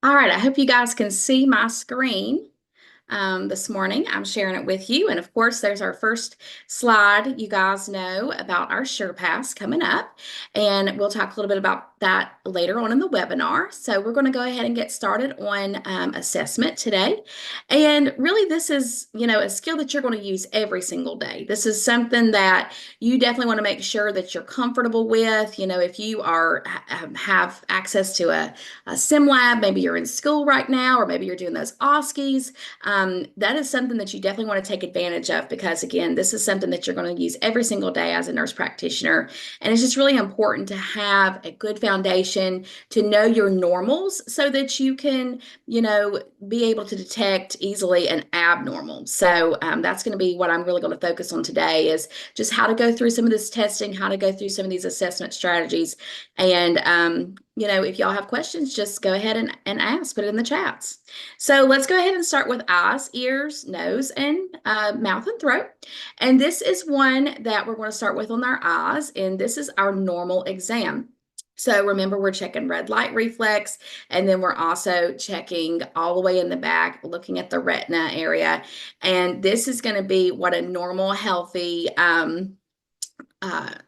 All right, I hope you guys can see my screen this morning. I'm sharing it with you. And of course, there's our first slide. You guys know about our SurePass coming up, and we'll talk a little bit about that later on in the webinar. So we're going to go ahead and get started on assessment today. And really, this is, a skill that you're going to use every single day. This is something that you definitely want to make sure that you're comfortable with. If you have access to a sim lab, maybe you're in school right now, or maybe you're doing those OSCEs. That is something that you definitely want to take advantage of because, again, this is something that you're going to use every single day as a nurse practitioner. And it's just really important to have a good foundation to know your normals so that you can, be able to detect easily an abnormal. So that's going to be what I'm really going to focus on today is just how to go through some of this testing, how to go through some of these assessment strategies. And, if y'all have questions, just go ahead and ask, put it in the chats. So let's go ahead and start with eyes, ears, nose, and mouth and throat. And this is one that we're going to start with on our eyes, and this is our normal exam. So remember, we're checking red light reflex, and then we're also checking all the way in the back, looking at the retina area. And this is going to be what a normal, healthy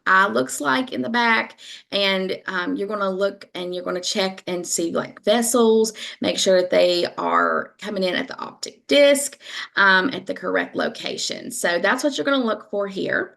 eye looks like in the back. And you're going to look and you're going to check and see like vessels, make sure that they are coming in at the optic disc at the correct location. So that's what you're going to look for here.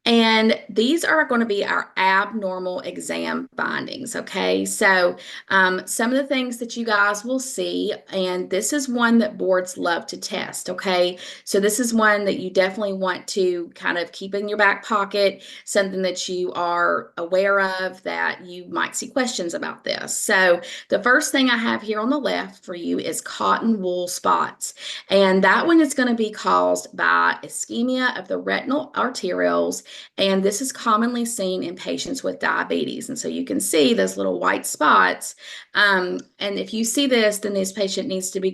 And these are going to be our abnormal exam findings. Okay, so some of the things that you guys will see, and this is one that boards love to test. Okay, so this is one that you definitely want to kind of keep in your back pocket, something that you are aware of that you might see questions about this. So the first thing I have here on the left for you is cotton wool spots. And that one is going to be caused by ischemia of the retinal arterioles, and this is commonly seen in patients with diabetes. And so you can see those little white spots. And if you see this, then this patient needs to be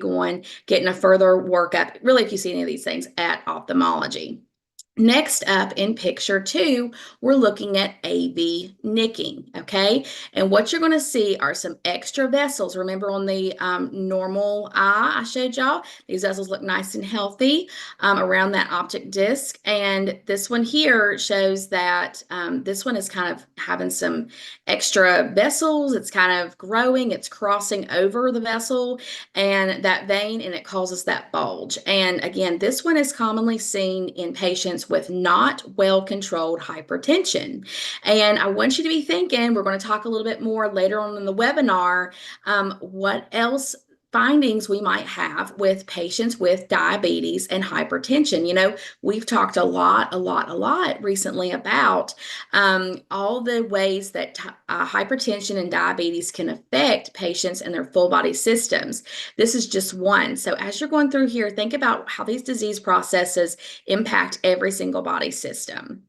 getting a further workup, really, if you see any of these things at ophthalmology. Next up in picture two, we're looking at AV nicking, okay? And what you're going to see are some extra vessels. Remember on the normal eye I showed y'all, these vessels look nice and healthy around that optic disc. And this one here shows that this one is kind of having some extra vessels. It's kind of growing, it's crossing over the vessel and that vein, and it causes that bulge. And again, this one is commonly seen in patients with not well-controlled hypertension. And I want you to be thinking, we're going to talk a little bit more later on in the webinar, what else findings we might have with patients with diabetes and hypertension. We've talked a lot recently about all the ways that hypertension and diabetes can affect patients and their full body systems. This is just one. So as you're going through here, think about how these disease processes impact every single body system.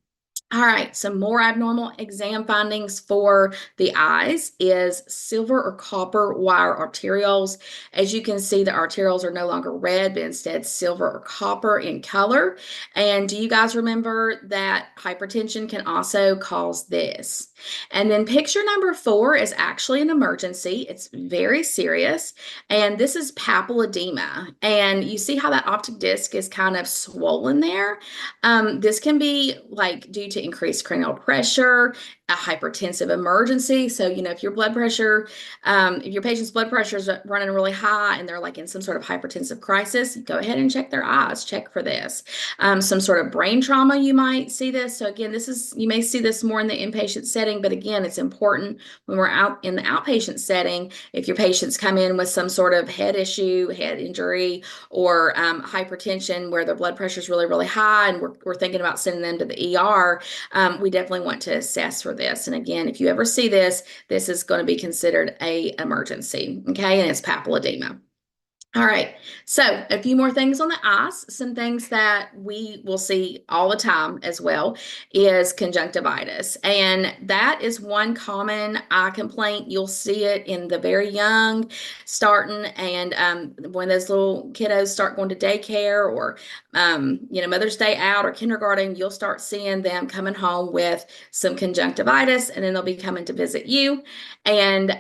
All right, some more abnormal exam findings for the eyes is silver or copper wire arterioles. As you can see, the arterioles are no longer red, but instead silver or copper in color. And do you guys remember that hypertension can also cause this? And then picture number four is actually an emergency. It's very serious. And this is papilledema. And you see how that optic disc is kind of swollen there? This can be like due to increased cranial pressure, a hypertensive emergency. So, if your blood pressure, if your patient's blood pressure is running really high and they're like in some sort of hypertensive crisis, go ahead and check their eyes, check for this. Some sort of brain trauma, you might see this. So again, you may see this more in the inpatient setting, but again, it's important when we're out in the outpatient setting, if your patients come in with some sort of head issue, head injury, or hypertension where their blood pressure is really high and we're thinking about sending them to the ER, we definitely want to assess for this. And again, if you ever see this, this is going to be considered an emergency, okay? And it's papilledema. All right, so a few more things on the eyes. Some things that we will see all the time as well is conjunctivitis. And that is one common eye complaint. You'll see it in the very young starting, and when those little kiddos start going to daycare or, Mother's Day out or kindergarten, you'll start seeing them coming home with some conjunctivitis, and then they'll be coming to visit you. And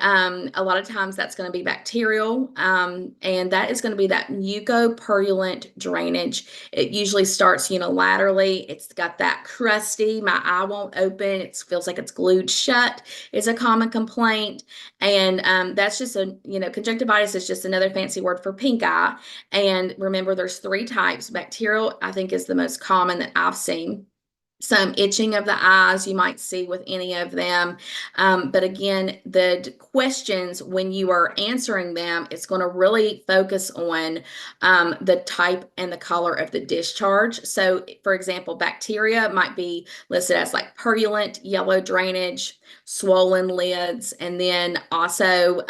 a lot of times that's going to be bacterial, and that is going to be that mucopurulent drainage. It usually starts unilaterally. It's got that crusty, my eye won't open. It feels like it's glued shut, is a common complaint. And that's just conjunctivitis is just another fancy word for pink eye. And remember, there's three types. Bacterial, I think, is the most common that I've seen. Some itching of the eyes you might see with any of them. But again, the questions, when you are answering them, it's going to really focus on the type and the color of the discharge. So, for example, bacteria might be listed as like purulent, yellow drainage, swollen lids, and then also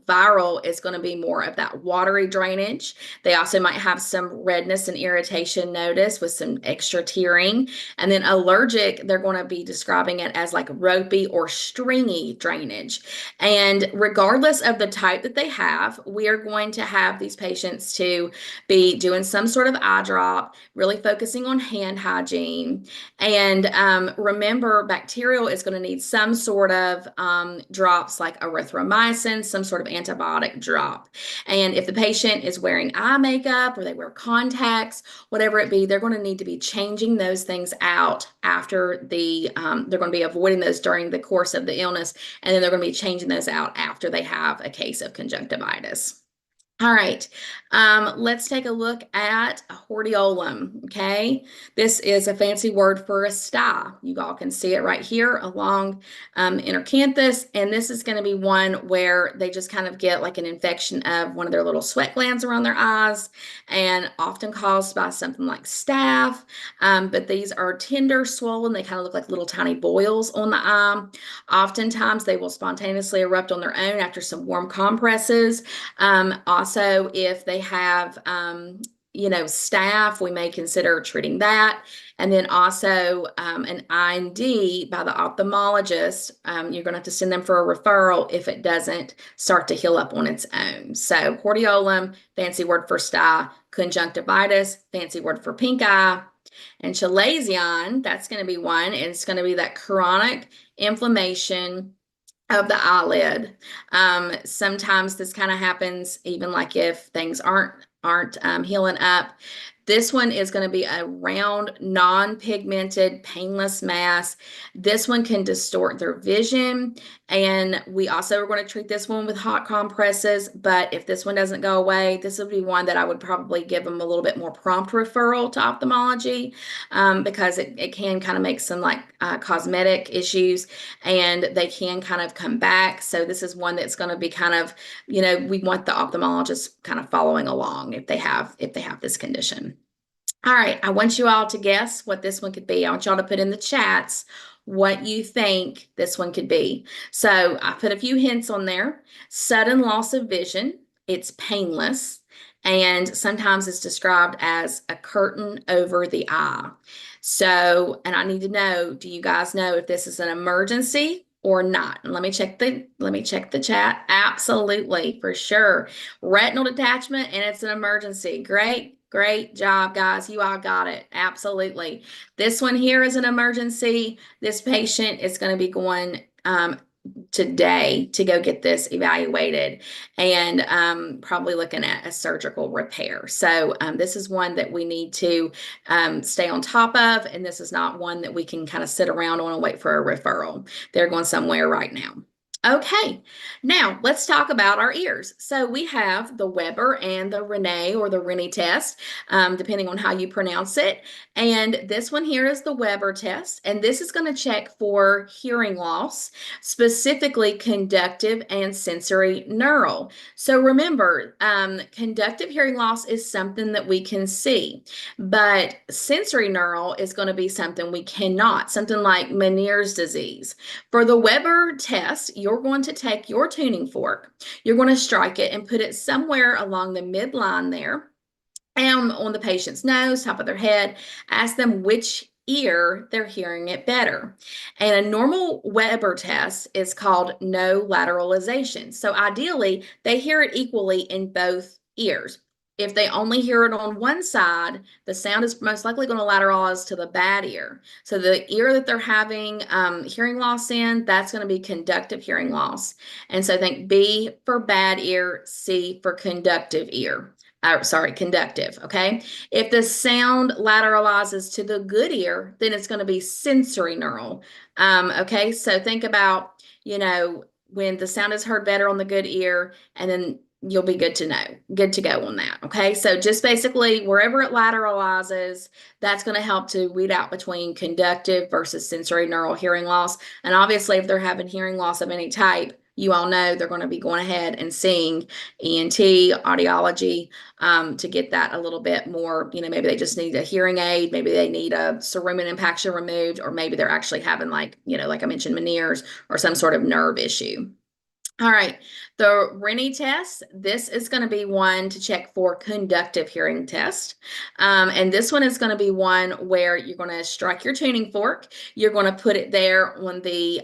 viral is going to be more of that watery drainage. They also might have some redness and irritation notice with some extra tearing. And then allergic, they're going to be describing it as like ropey or stringy drainage. And regardless of the type that they have, we are going to have these patients to be doing some sort of eye drop, really focusing on hand hygiene. And remember, bacterial is going to need some sort of drops like erythromycin, some sort of antibiotic drop. And if the patient is wearing eye makeup or they wear contacts, whatever it be, they're going to need to be changing those things out after they're going to be avoiding those during the course of the illness, and then they're going to be changing those out after they have a case of conjunctivitis. All right, let's take a look at a hordeolum, okay? This is a fancy word for a sty. You all can see it right here along inner canthus, and this is going to be one where they just kind of get like an infection of one of their little sweat glands around their eyes, and often caused by something like staph, but these are tender, swollen. They kind of look like little tiny boils on the eye. Oftentimes, they will spontaneously erupt on their own after some warm compresses. Also, if they have, staph, we may consider treating that. And then also an IND by the ophthalmologist, you're going to have to send them for a referral if it doesn't start to heal up on its own. So hordeolum, fancy word for sty, conjunctivitis, fancy word for pink eye, and chalazion, that's going to be one, and it's going to be that chronic inflammation of the eyelid. Sometimes this kind of happens even like if things aren't healing up. This one is going to be a round, non-pigmented, painless mass. This one can distort their vision, and we also are going to treat this one with hot compresses. But if this one doesn't go away, this would be one that I would probably give them a little bit more prompt referral to ophthalmology, because it can kind of make some like cosmetic issues, and they can kind of come back. So this is one that's going to be kind of, we want the ophthalmologist kind of following along if they have this condition. All right, I want you all to guess what this one could be. I want y'all to put in the chats what you think this one could be. So I put a few hints on there. Sudden loss of vision. It's painless, and sometimes it's described as a curtain over the eye. So, and I need to know, do you guys know if this is an emergency or not? And let me check the chat. Absolutely, for sure. Retinal detachment, and it's an emergency. Great job, guys. You all got it. Absolutely. This one here is an emergency. This patient is going to be going today to go get this evaluated, and probably looking at a surgical repair. So this is one that we need to stay on top of, and this is not one that we can kind of sit around on and wait for a referral. They're going somewhere right now. Okay, now let's talk about our ears. So we have the Weber and the Rene or the Rennie test, depending on how you pronounce it. And this one here is the Weber test, and this is going to check for hearing loss, specifically conductive and sensory neural. So remember, conductive hearing loss is something that we can see, but sensory neural is going to be something we cannot, something like Meniere's disease. For the Weber test, you're going to take your tuning fork, you're going to strike it and put it somewhere along the midline there and on the patient's nose, top of their head. Ask them which ear they're hearing it better. And a normal Weber test is called no lateralization. So ideally, they hear it equally in both ears. If they only hear it on one side, the sound is most likely going to lateralize to the bad ear. So the ear that they're having hearing loss in, that's going to be conductive hearing loss. And so think B for bad ear, C for conductive ear. Conductive, okay? If the sound lateralizes to the good ear, then it's going to be sensory neural. Okay, so think about, when the sound is heard better on the good ear, and then you'll be good to go on that, okay? So just basically wherever it lateralizes, that's going to help to weed out between conductive versus sensory neural hearing loss. And obviously, if they're having hearing loss of any type, you all know they're going to be going ahead and seeing ENT, audiology, to get that a little bit more, maybe they just need a hearing aid, maybe they need a cerumen impaction removed, or maybe they're actually having like I mentioned, Meniere's or some sort of nerve issue. All right, the Rennie test, this is going to be one to check for conductive hearing test. And this one is going to be one where you're going to strike your tuning fork. You're going to put it there on the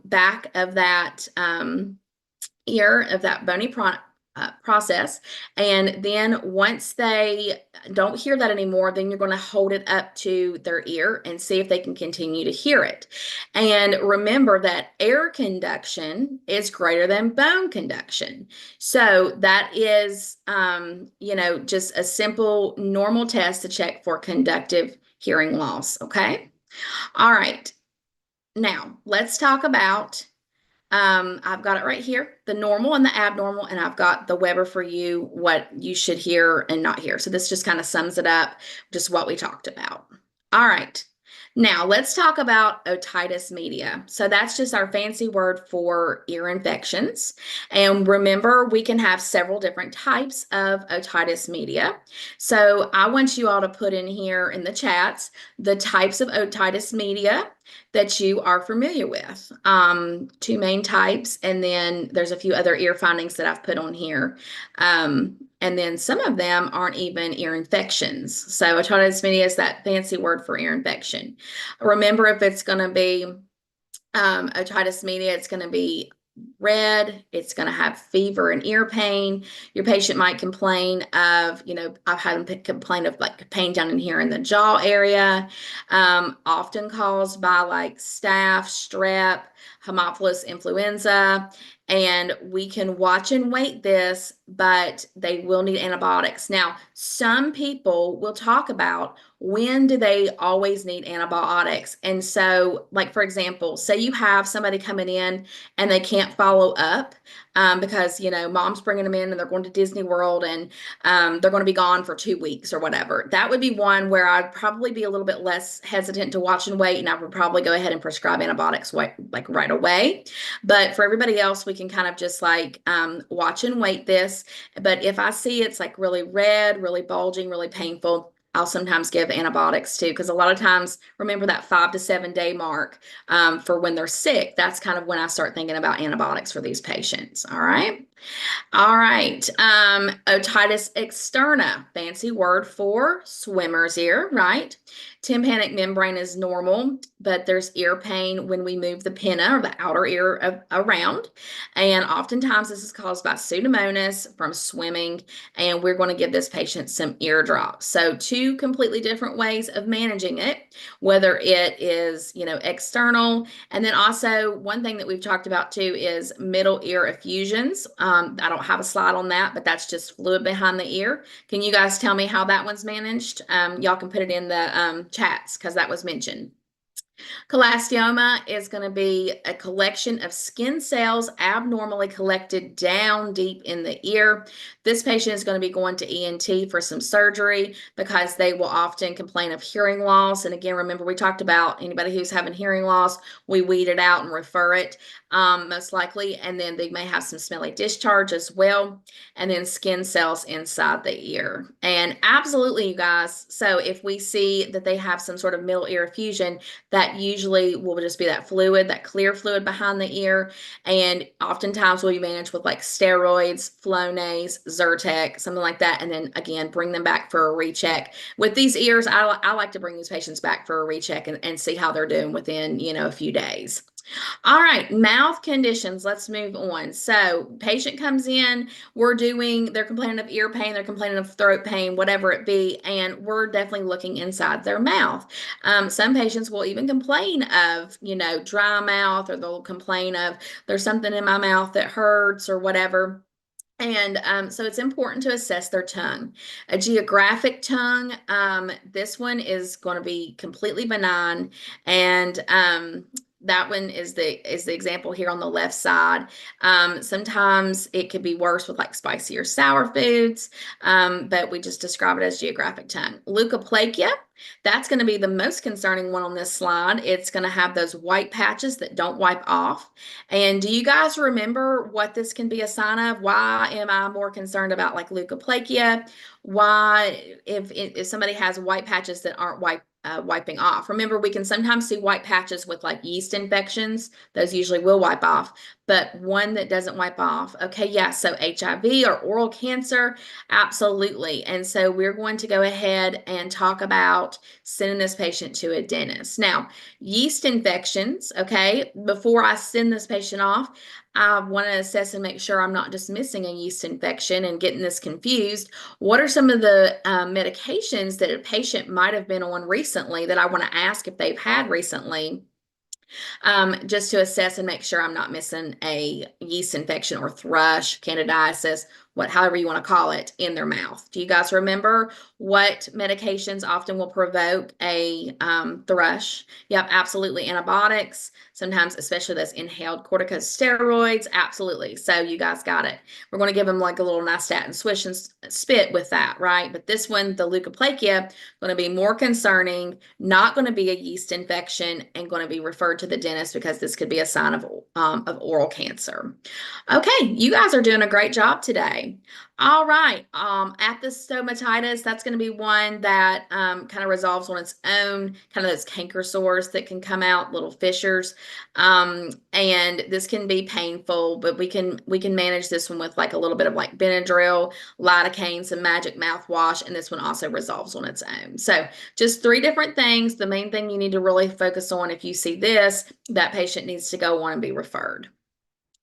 back of that ear of that bony process. And then once they don't hear that anymore, then you're going to hold it up to their ear and see if they can continue to hear it. And remember that air conduction is greater than bone conduction. So that is, just a simple normal test to check for conductive hearing loss. Okay. All right. Now let's talk about I've got it right here, the normal and the abnormal, and I've got the Weber for you, what you should hear and not hear. So this just kind of sums it up, just what we talked about. All right. Now let's talk about otitis media. So that's just our fancy word for ear infections. And remember, we can have several different types of otitis media. So I want you all to put in here in the chats the types of otitis media that you are familiar with. Two main types, and then there's a few other ear findings that I've put on here. And then some of them aren't even ear infections. So otitis media is that fancy word for ear infection. Remember, if it's going to be otitis media, it's going to be red, it's going to have fever and ear pain. Your patient might complain of, I've had them complain of like pain down in here in the jaw area, often caused by like staph, strep, Haemophilus influenza. And we can watch and wait this, but they will need antibiotics. Now, some people will talk about when do they always need antibiotics. And so, like, for example, say you have somebody coming in and they can't follow up because, mom's bringing them in and they're going to Disney World and they're going to be gone for 2 weeks or whatever. That would be one where I'd probably be a little bit less hesitant to watch and wait, and I would probably go ahead and prescribe antibiotics right away. But for everybody else, we can kind of just like watch and wait this. But if I see it's like really red, really bulging, really painful, I'll sometimes give antibiotics too, because a lot of times, remember that 5 to 7 day mark for when they're sick. That's kind of when I start thinking about antibiotics for these patients. All right. All right. Otitis externa, fancy word for swimmer's ear, right? Tympanic membrane is normal, but there's ear pain when we move the pinna or the outer ear around. And oftentimes this is caused by Pseudomonas from swimming. And we're going to give this patient some ear drops. So two completely different ways of managing it, whether it is, external. And then also one thing that we've talked about too is middle ear effusions. I don't have a slide on that, but that's just fluid behind the ear. Can you guys tell me how that one's managed? Y'all can put it in the chats because that was mentioned. Cholesteoma is going to be a collection of skin cells abnormally collected down deep in the ear. This patient is going to be going to ENT for some surgery because they will often complain of hearing loss. And again, remember we talked about anybody who's having hearing loss, we weed it out and refer it. most likely, and then they may have some smelly discharge as well, and then skin cells inside the ear. And absolutely, you guys, so if we see that they have some sort of middle ear effusion, that usually will just be that fluid, that clear fluid behind the ear, and oftentimes will be managed with like steroids, Flonase, Zyrtec, something like that, and then again, bring them back for a recheck. With these ears, I like to bring these patients back for a recheck and see how they're doing within, a few days. All right, mouth conditions. Let's move on. So, patient comes in, they're complaining of ear pain, they're complaining of throat pain, whatever it be, and we're definitely looking inside their mouth. Some patients will even complain of, dry mouth, or they'll complain of there's something in my mouth that hurts or whatever. And so it's important to assess their tongue. A geographic tongue, this one is going to be completely benign, and that one is the example here on the left side. Sometimes it could be worse with like spicy or sour foods, but we just describe it as geographic tongue. Leukoplakia, that's going to be the most concerning one on this slide. It's going to have those white patches that don't wipe off. And do you guys remember what this can be a sign of? Why am I more concerned about like leukoplakia? Why, if somebody has white patches that aren't wiping off? Remember, we can sometimes see white patches with like yeast infections. Those usually will wipe off, but one that doesn't wipe off. Okay, yeah, so HIV or oral cancer, absolutely. And so we're going to go ahead and talk about sending this patient to a dentist. Now, yeast infections, okay, before I send this patient off, I want to assess and make sure I'm not just missing a yeast infection and getting this confused. What are some of the medications that a patient might have been on recently that I want to ask if they've had recently? Just to assess and make sure I'm not missing a yeast infection or thrush, candidiasis, however you want to call it, in their mouth. Do you guys remember what medications often will provoke a thrush? Yep, absolutely. Antibiotics, sometimes especially those inhaled corticosteroids, absolutely. So you guys got it. We're going to give them like a little nystatin swish and spit with that, right? But this one, the leukoplakia, going to be more concerning, not going to be a yeast infection, and going to be referred to the dentist because this could be a sign of oral cancer. Okay, you guys are doing a great job today. All right, apendicitis, that's going to be one that kind of resolves on its own, kind of those canker sores that can come out, little fissures. And this can be painful, but we can manage this one with like a little bit of like Benadryl, lidocaine, some magic mouthwash, and this one also resolves on its own. So just 3 different things. The main thing you need to really focus on if you see this, that patient needs to go on and be referred.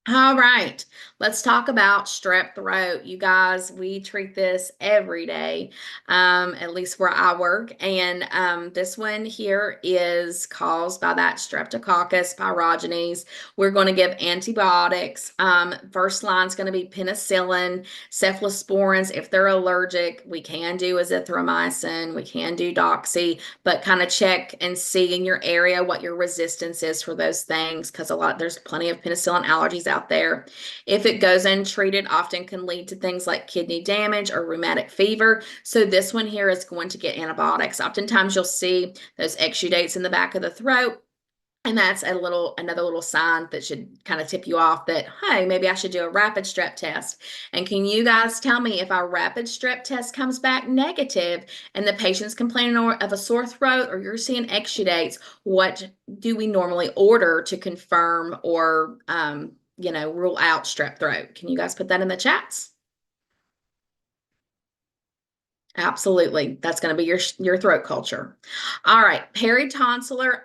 All right, let's talk about strep throat. You guys, we treat this every day, at least where I work. And this one here is caused by that Streptococcus pyogenes. We're going to give antibiotics. First line is going to be penicillin, cephalosporins. If they're allergic, we can do azithromycin, we can do doxy, but kind of check and see in your area what your resistance is for those things, because there's plenty of penicillin allergies out there. If it goes untreated, often can lead to things like kidney damage or rheumatic fever. So this one here is going to get antibiotics. Oftentimes you'll see those exudates in the back of the throat. And that's another little sign that should kind of tip you off that, hey, maybe I should do a rapid strep test. And can you guys tell me if our rapid strep test comes back negative and the patient's complaining of a sore throat or you're seeing exudates, what do we normally order to confirm or, rule out strep throat? Can you guys put that in the chats? Absolutely. That's going to be your throat culture. All right. Peritonsillar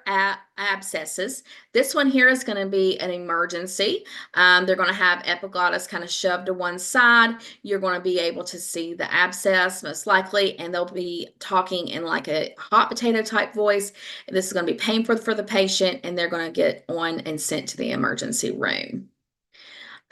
abscesses. This one here is going to be an emergency. They're going to have epiglottis kind of shoved to one side. You're going to be able to see the abscess most likely, and they'll be talking in like a hot potato type voice. This is going to be painful for the patient, and they're going to get on and sent to the emergency room.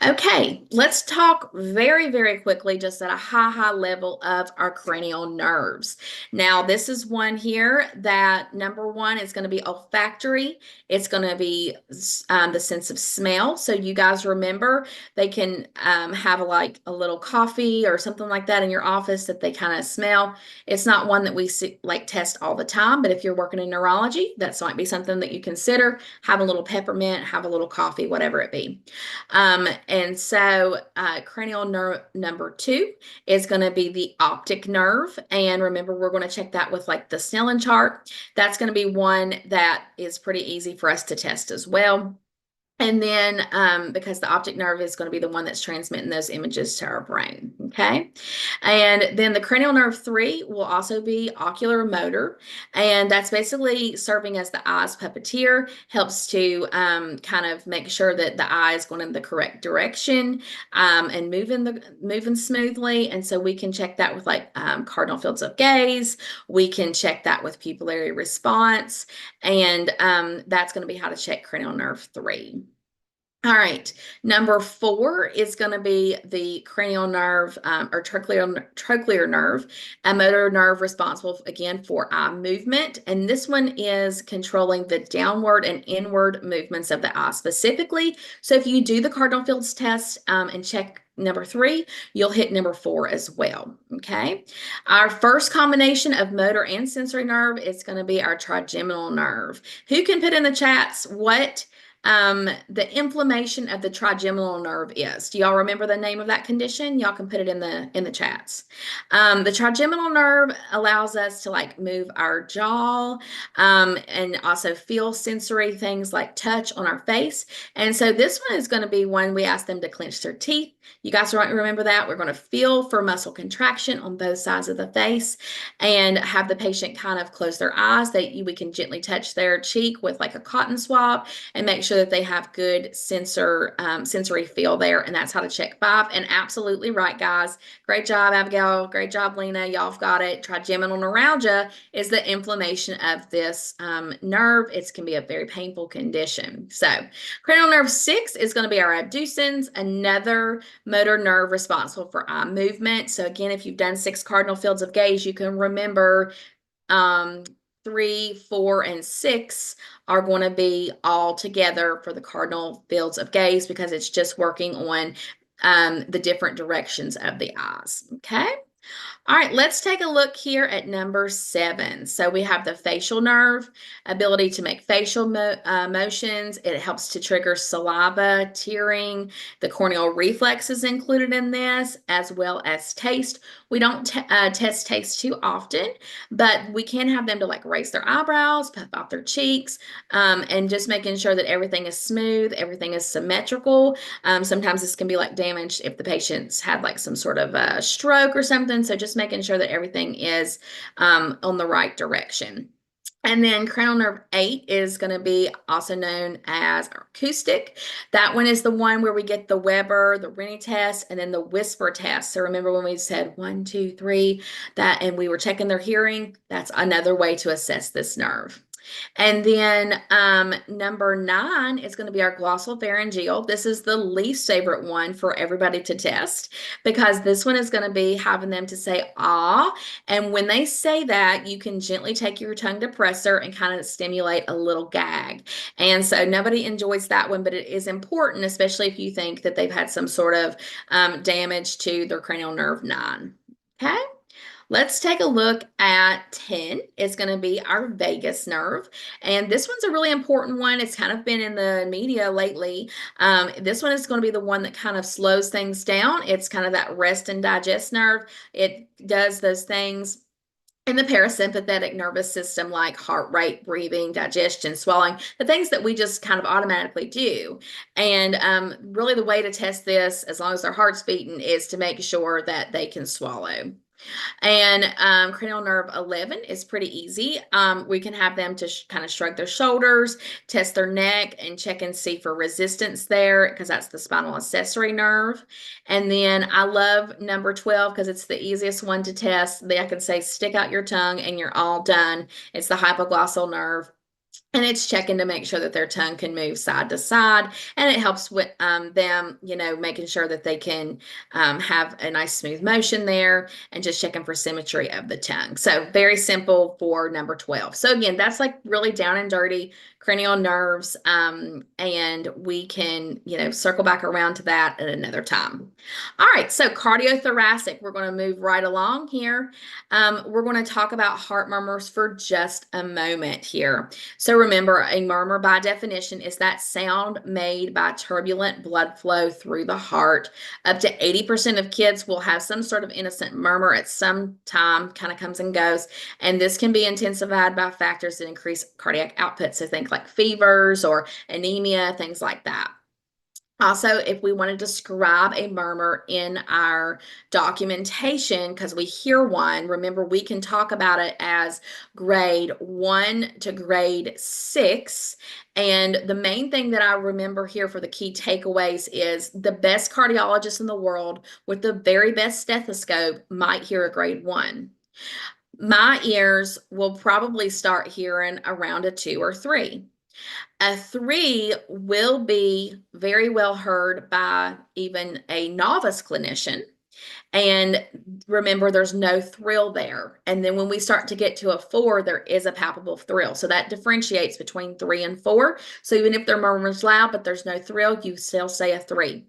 Okay, let's talk very, very quickly, just at a high level of our cranial nerves. Now, this is one here that number one is going to be olfactory. It's going to be the sense of smell. So you guys remember they can have like a little coffee or something like that in your office that they kind of smell. It's not one that we see, like test all the time, but if you're working in neurology, that might be something that you consider. Have a little peppermint, have a little coffee, whatever it be. And so cranial nerve number two is going to be the optic nerve. And remember, we're going to check that with like the Snellen chart. That's going to be one that is pretty easy for us to test as well. And then because the optic nerve is going to be the one that's transmitting those images to our brain, okay? And then the cranial nerve 3 will also be ocular motor, and that's basically serving as the eye's puppeteer, helps to kind of make sure that the eye is going in the correct direction and moving smoothly. And so we can check that with like cardinal fields of gaze. We can check that with pupillary response, and that's going to be how to check cranial nerve 3. All right, number 4 is going to be the cranial nerve or trochlear nerve, a motor nerve responsible again for eye movement. And this one is controlling the downward and inward movements of the eye specifically. So if you do the cardinal fields test and check number 3, you'll hit number 4 as well. Okay. Our first combination of motor and sensory nerve is going to be our trigeminal nerve. Who can put in the chats what the inflammation of the trigeminal nerve is? Do y'all remember the name of that condition? Y'all can put it in the chats. The trigeminal nerve allows us to like move our jaw and also feel sensory things like touch on our face. And so this one is going to be one we ask them to clench their teeth. You guys remember that. We're going to feel for muscle contraction on both sides of the face and have the patient kind of close their eyes. We can gently touch their cheek with like a cotton swab and make sure that they have good sensory feel there. And that's how to check 5. And absolutely right, guys. Great job, Abigail. Great job, Lena. Y'all have got it. Trigeminal neuralgia is the inflammation of this nerve. It can be a very painful condition. So cranial nerve 6 is going to be our abducens, another motor nerve responsible for eye movement. So again, if you've done 6 cardinal fields of gaze, you can remember 3, 4, and 6 are going to be all together for the cardinal fields of gaze because it's just working on the different directions of the eyes. Okay. All right, let's take a look here at number 7. So we have the facial nerve, ability to make facial motions. It helps to trigger saliva, tearing. The corneal reflex is included in this, as well as taste. We don't test taste too often, but we can have them to like raise their eyebrows, puff out their cheeks, and just making sure that everything is smooth, everything is symmetrical. Sometimes this can be like damaged if the patient's had like some sort of a stroke or something. So just making sure that everything is on the right direction. And then cranial nerve 8 is going to be also known as acoustic. That one is the one where we get the Weber, the Rennie test, and then the whisper test. So remember when we said 1, 2, 3, that, and we were checking their hearing, that's another way to assess this nerve. And then number 9 is going to be our glossopharyngeal. This is the least favorite one for everybody to test because this one is going to be having them to say ah. And when they say that, you can gently take your tongue depressor and kind of stimulate a little gag. And so nobody enjoys that one, but it is important, especially if you think that they've had some sort of damage to their cranial nerve 9. Okay. Let's take a look at 10. It's going to be our vagus nerve. And this one's a really important one. It's kind of been in the media lately. This one is going to be the one that kind of slows things down. It's kind of that rest and digest nerve. It does those things in the parasympathetic nervous system, like heart rate, breathing, digestion, swallowing, the things that we just kind of automatically do. And really the way to test this, as long as their heart's beating, is to make sure that they can swallow. And cranial nerve 11 is pretty easy. We can have them to kind of shrug their shoulders, test their neck, and check and see for resistance there because that's the spinal accessory nerve. And then I love number 12 because it's the easiest one to test. I can say stick out your tongue and you're all done. It's the hypoglossal nerve. And it's checking to make sure that their tongue can move side to side, and it helps with them, making sure that they can have a nice smooth motion there, and just checking for symmetry of the tongue. So very simple for number 12. So again, that's like really down and dirty cranial nerves, and we can, circle back around to that at another time. All right, so cardiothoracic, we're going to move right along here. We're going to talk about heart murmurs for just a moment here. So remember, a murmur by definition is that sound made by turbulent blood flow through the heart. Up to 80% of kids will have some sort of innocent murmur at some time, kind of comes and goes. And this can be intensified by factors that increase cardiac output. So think like fevers or anemia, things like that. Also, if we want to describe a murmur in our documentation, because we hear one, remember we can talk about it as grade 1 to grade 6. And the main thing that I remember here for the key takeaways is the best cardiologist in the world with the very best stethoscope might hear a grade 1. My ears will probably start hearing around a 2 or 3. A 3 will be very well heard by even a novice clinician. And remember, there's no thrill there. And then when we start to get to a 4, there is a palpable thrill. So that differentiates between 3 and 4. So even if their murmur is loud, but there's no thrill, you still say a 3.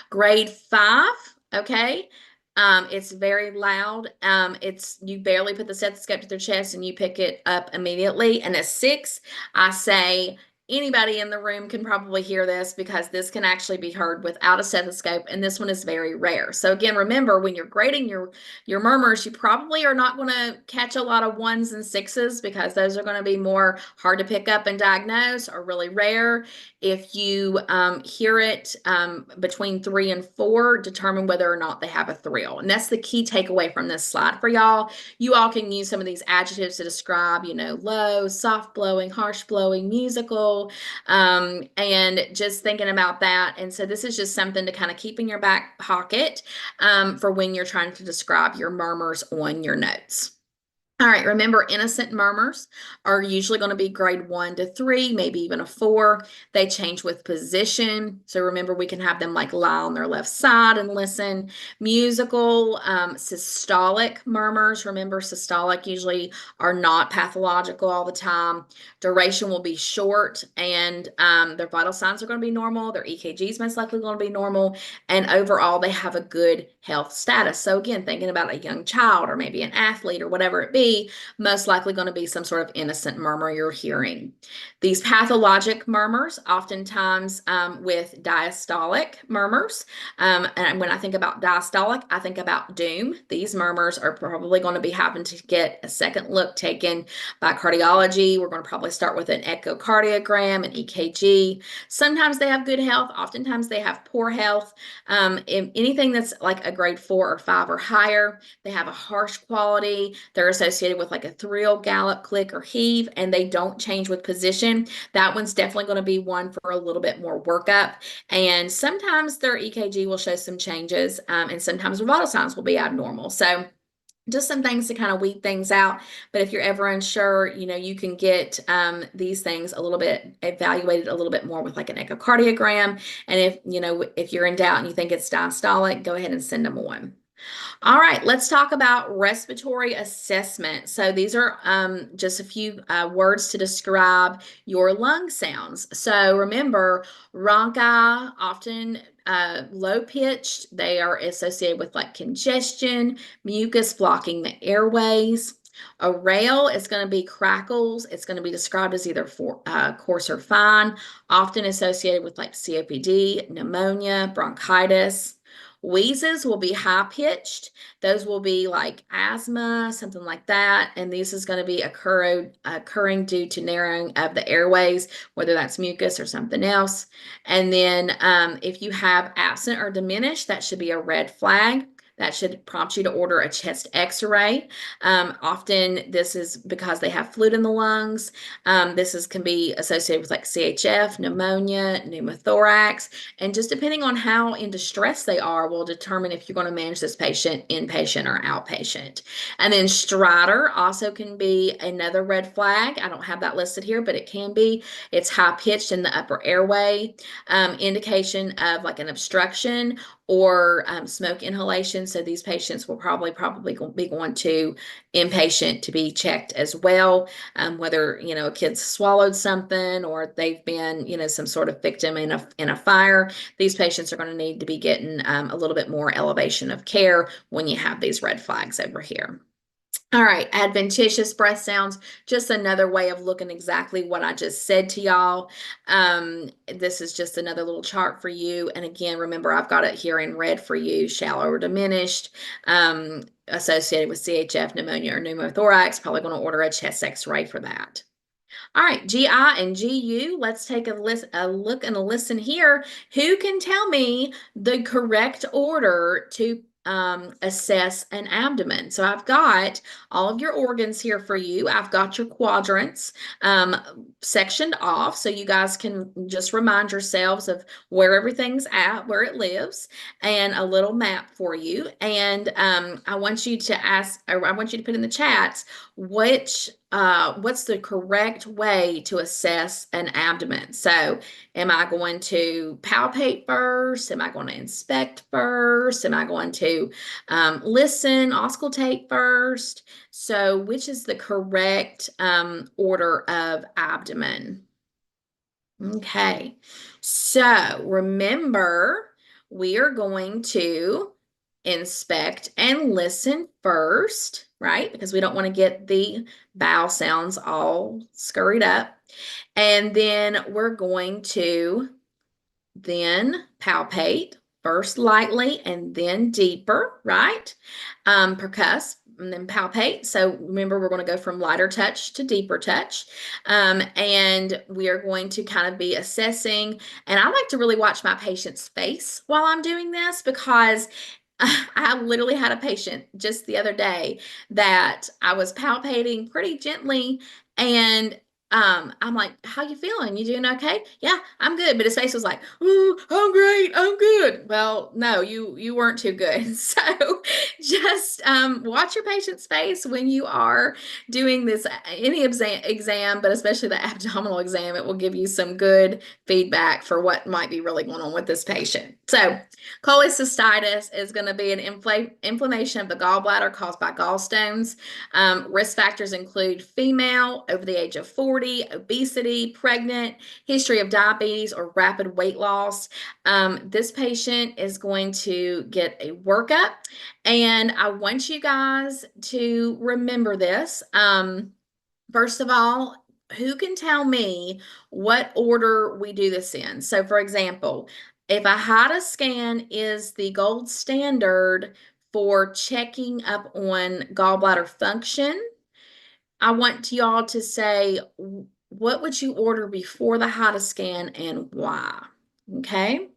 Grade 5, okay. It's very loud. It's you barely put the stethoscope to their chest and you pick it up immediately. And a 6, I say anybody in the room can probably hear this because this can actually be heard without a stethoscope, and this one is very rare. So again, remember when you're grading your murmurs, you probably are not going to catch a lot of 1s and 6s because those are going to be more hard to pick up and diagnose or really rare. If you hear it between 3 and 4, determine whether or not they have a thrill. And that's the key takeaway from this slide for y'all. You all can use some of these adjectives to describe, low, soft blowing, harsh blowing, musical, and just thinking about that. And so this is just something to kind of keep in your back pocket for when you're trying to describe your murmurs on your notes. All right, remember, innocent murmurs are usually going to be grade 1 to 3, maybe even a 4. They change with position. So remember, we can have them like lie on their left side and listen. Musical, systolic murmurs. Remember, systolic usually are not pathological all the time. Duration will be short, and their vital signs are going to be normal. Their EKG is most likely going to be normal. And overall, they have a good health status. So again, thinking about a young child or maybe an athlete or whatever it be, most likely going to be some sort of innocent murmur you're hearing. These pathologic murmurs, oftentimes with diastolic murmurs. And when I think about diastolic, I think about doom. These murmurs are probably going to be having to get a second look taken by cardiology. We're going to probably start with an echocardiogram, an EKG. Sometimes they have good health. Oftentimes they have poor health. Anything that's like a grade 4 or 5 or higher, they have a harsh quality. They're associated with like a thrill, gallop, click, or heave, and they don't change with position. That one's definitely going to be one for a little bit more workup. And sometimes their EKG will show some changes, and sometimes their vital signs will be abnormal. So just some things to kind of weed things out. But if you're ever unsure, you can get these things a little bit evaluated a little bit more with like an echocardiogram. And if you're in doubt and you think it's diastolic, go ahead and send them one. All right, let's talk about respiratory assessment. So these are just a few words to describe your lung sounds. So remember, rhonchi, often low pitched. They are associated with like congestion, mucus blocking the airways. A rail is going to be crackles. It's going to be described as either coarse or fine, often associated with like COPD, pneumonia, bronchitis. Wheezes will be high pitched. Those will be like asthma, something like that. And this is going to be occurring due to narrowing of the airways, whether that's mucus or something else. And then if you have absent or diminished, that should be a red flag. That should prompt you to order a chest x-ray. Often this is because they have fluid in the lungs. Can be associated with like CHF, pneumonia, pneumothorax, and just depending on how in distress they are will determine if you're going to manage this patient inpatient or outpatient. And then stridor also can be another red flag. I don't have that listed here, but it can be. It's high pitched in the upper airway, indication of like an obstruction or smoke inhalation. So these patients will probably be going to inpatient to be checked as well, whether a kid's swallowed something or they've been some sort of victim in a fire. These patients are going to need to be getting a little bit more elevation of care when you have these red flags over here. All right, adventitious breath sounds, just another way of looking exactly what I just said to y'all. This is just another little chart for you. And again, remember, I've got it here in red for you, shallow or diminished, associated with CHF, pneumonia, or pneumothorax. Probably going to order a chest x-ray for that. All right, GI and GU, let's take a look and a listen here. Who can tell me the correct order to assess an abdomen? So I've got all of your organs here for you. I've got your quadrants sectioned off so you guys can just remind yourselves of where everything's at, where it lives, and a little map for you. And I want you to put in the chats what's the correct way to assess an abdomen. So am I going to palpate first? Am I going to inspect first? Am I going to listen, auscultate first? So which is the correct order of abdomen? Okay, so remember, we are going to inspect and listen first, right? Because we don't want to get the vowel sounds all scurried up. And then we're going to then palpate, first lightly and then deeper, right? Percuss and then palpate. So remember, we're going to go from lighter touch to deeper touch. And we are going to kind of be assessing. And I like to really watch my patient's face while I'm doing this because I literally had a patient just the other day that I was palpating pretty gently, and I'm like, "How you feeling? You doing okay?" "Yeah, I'm good." But his face was like, "Ooh, I'm great. I'm good." Well, no, you weren't too good. So just watch your patient's face when you are doing this any exam, but especially the abdominal exam. It will give you some good feedback for what might be really going on with this patient. So cholecystitis is going to be an inflammation of the gallbladder caused by gallstones. Risk factors include female, over the age of 40, obesity, pregnant, history of diabetes, or rapid weight loss. This patient is going to get a workup, and I want you guys to remember this. First of all, who can tell me what order we do this in? So, for example, if a HIDA scan is the gold standard for checking up on gallbladder function, I want y'all to say, what would you order before the HIDA scan and why? Okay,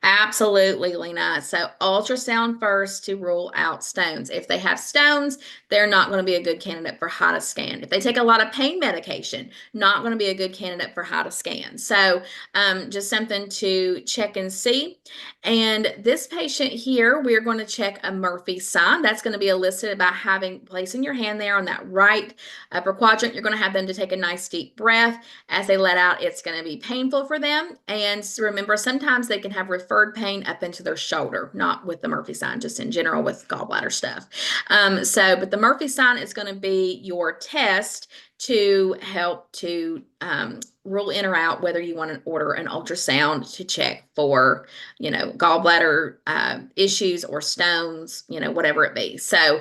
absolutely, Lena. So ultrasound first to rule out stones. If they have stones, they're not going to be a good candidate for HIDA scan. If they take a lot of pain medication, not going to be a good candidate for HIDA scan. So just something to check and see. And this patient here, we're going to check a Murphy sign. That's going to be elicited by placing your hand there on that right upper quadrant. You're going to have them to take a nice deep breath. As they let out, it's going to be painful for them. And remember, sometimes they can have referred pain up into their shoulder, not with the Murphy sign, just in general with gallbladder stuff. But the Murphy sign is going to be your test to help to rule in or out whether you want to order an ultrasound to check for, gallbladder issues or stones, whatever it be. So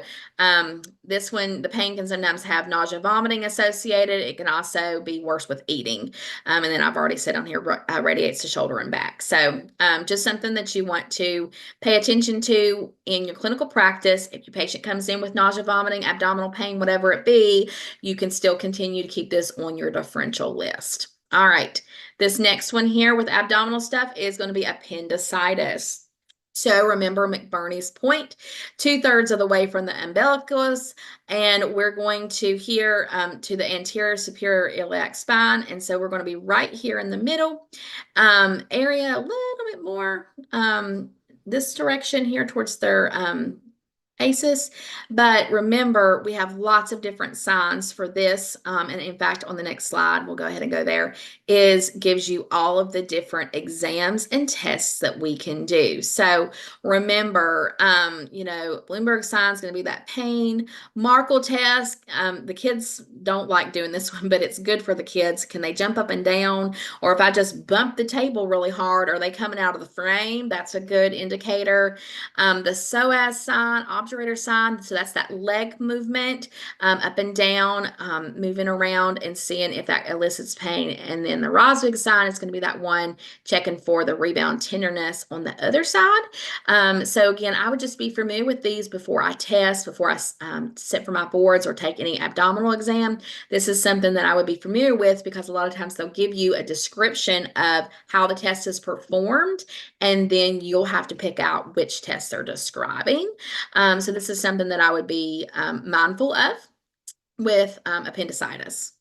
this one, the pain can sometimes have nausea, vomiting associated. It can also be worse with eating. And then I've already said on here, radiates to shoulder and back. So just something that you want to pay attention to in your clinical practice. If your patient comes in with nausea, vomiting, abdominal pain, whatever it be, you can still continue to keep this on your differential list. All right, this next one here with abdominal stuff is going to be appendicitis. So remember McBurney's point, 2/3 of the way from the umbilicus, and we're going to here to the anterior superior iliac spine, and so we're going to be right here in the middle area, a little bit more this direction here towards their ACEs. But remember, we have lots of different signs for this, and in fact, on the next slide, we'll go ahead and go there, gives you all of the different exams and tests that we can do. So remember, Bloomberg sign is going to be that pain. Markle test, the kids don't like doing this one, but it's good for the kids. Can they jump up and down? Or if I just bump the table really hard, are they coming out of the frame? That's a good indicator. The psoas sign, obturator sign, so that's that leg movement up and down, moving around and seeing if that elicits pain. And then the Roswig sign is going to be that one checking for the rebound tenderness on the other side. So again, I would just be familiar with these before I test, before I sit for my boards or take any abdominal exam. This is something that I would be familiar with because a lot of times they'll give you a description of how the test is performed, and then you'll have to pick out which test they're describing. So this is something that I would be mindful of with appendicitis.